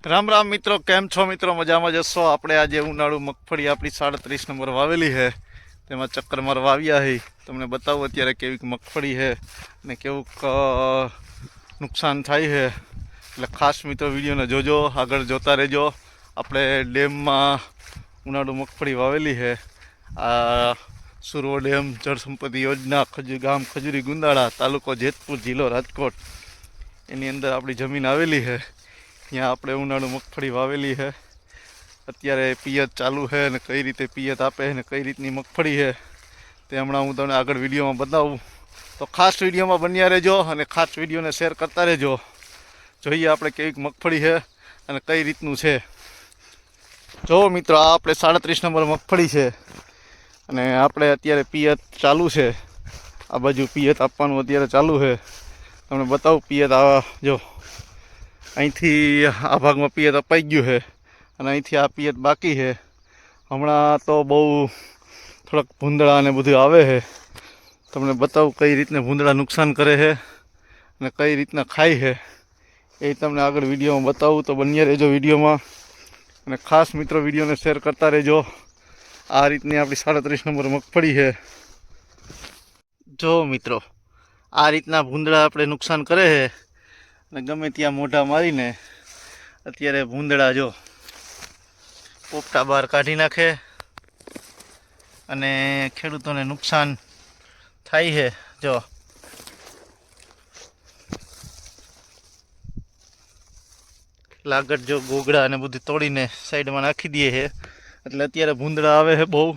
રામ રામ મિત્રો, કેમ છો મિત્રો? મજામાં જશો? આપણે આજે ઉનાળુ મગફળી આપણી 37 નંબર વાવેલી છે, તેમાં ચક્કર મારવા આવ્યા છે. તમને બતાવું અત્યારે કેવી મગફળી છે અને કેવું નુકસાન થાય છે. એટલે ખાસ મિત્રો વિડીયોને જોજો, આગળ જોતા રહેજો. આપણે ડેમમાં ઉનાળુ મગફળી વાવેલી છે. આ સુરવો ડેમ જળ સંપત્તિ યોજના ગામ ખજૂરી ગુંદાળા, તાલુકો જેતપુર, જિલ્લો રાજકોટ, એની અંદર આપણી જમીન આવેલી છે. ત્યાં આપણે ઉનાળુ મગફળી વાવેલી છે. અત્યારે પિયત ચાલુ છે અને કઈ રીતે પિયત આપે છે ને કઈ રીતની મગફળી છે તે હમણાં હું તમને આગળ વિડીયોમાં બતાવું. તો ખાસ વિડીયોમાં બન્યા રહેજો અને ખાસ વિડીયોને શેર કરતા રહેજો. જોઈએ આપણે કેવી મગફળી છે અને કઈ રીતનું છે. જો મિત્રો, આ આપણે 37 નંબર મગફળી છે અને આપણે અત્યારે પિયત ચાલુ છે. આ બાજુ પિયત આપવાનું અત્યારે ચાલુ છે. તમને બતાવું પિયત. આ જો અહીંથી આ ભાગમાં પિયત અપાઈ ગયું છે અને અહીંથી આ પિયત બાકી છે. હમણાં તો બહુ થોડાક ભૂંદડા અને બધું આવે છે. તમને બતાવું કઈ રીતના ભૂંદડા નુકસાન કરે છે અને કઈ રીતના ખાય છે એ તમને આગળ વિડીયોમાં બતાવું. તો બન્યા રહેજો વિડીયોમાં અને ખાસ મિત્રો વિડીયોને શેર કરતા રહેજો. આ રીતની આપણી 37 નંબર મગફળી છે. જો મિત્રો, આ રીતના ભૂંદડા આપણે નુકસાન કરે છે અને ગમે ત્યાં મોઢા મારીને અત્યારે ભૂંદડા જો પોપટા બહાર કાઢી નાખે અને ખેડૂતોને નુકસાન થાય છે. જો લાગટ જો ગોગડા અને બધું તોડીને સાઈડમાં નાખી દે છે. એટલે અત્યારે ભૂંદડા આવે છે બહુ,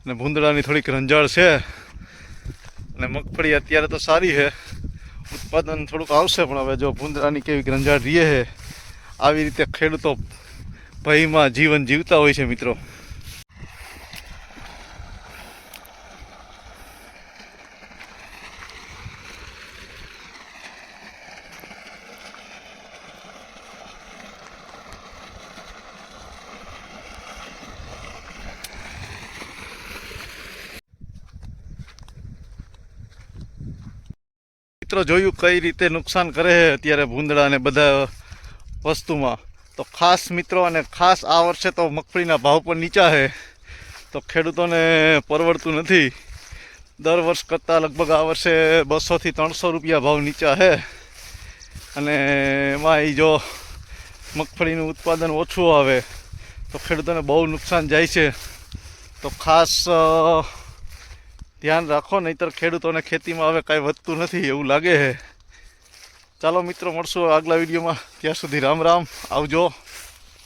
અને ભૂંદડાની થોડીક રંજાળ છે. અને મગફળી અત્યારે તો સારી છે, ઉત્પાદન થોડુંક આવશે, પણ હવે જો ભૂંદડાની કેવી રંજાડ રહે છે. આવી રીતે ખેડૂતો ભયમાં જીવન જીવતા હોય છે મિત્રો. મિત્રો જોયું કઈ રીતે નુકસાન કરે છે અત્યારે ભૂંદડા અને બધા વસ્તુમાં. તો ખાસ મિત્રો, અને ખાસ આ વર્ષે તો મગફળીના ભાવ પણ નીચા છે, તો ખેડૂતોને પરવડતું નથી. દર વર્ષ કરતાં લગભગ આ વર્ષે 200 થી 300 રૂપિયા ભાવ નીચા છે. અને એમાં એ જો મગફળીનું ઉત્પાદન ઓછું આવે તો ખેડૂતોને બહુ નુકસાન જાય છે. તો ખાસ ધ્યાન રાખો, નહીંતર ખેડૂતોને ખેતીમાં હવે કાંઈ વધતું નથી એવું લાગે છે. ચાલો મિત્રો, મળશું આગલા વિડીયોમાં. ત્યાં સુધી રામ રામ, આવજો.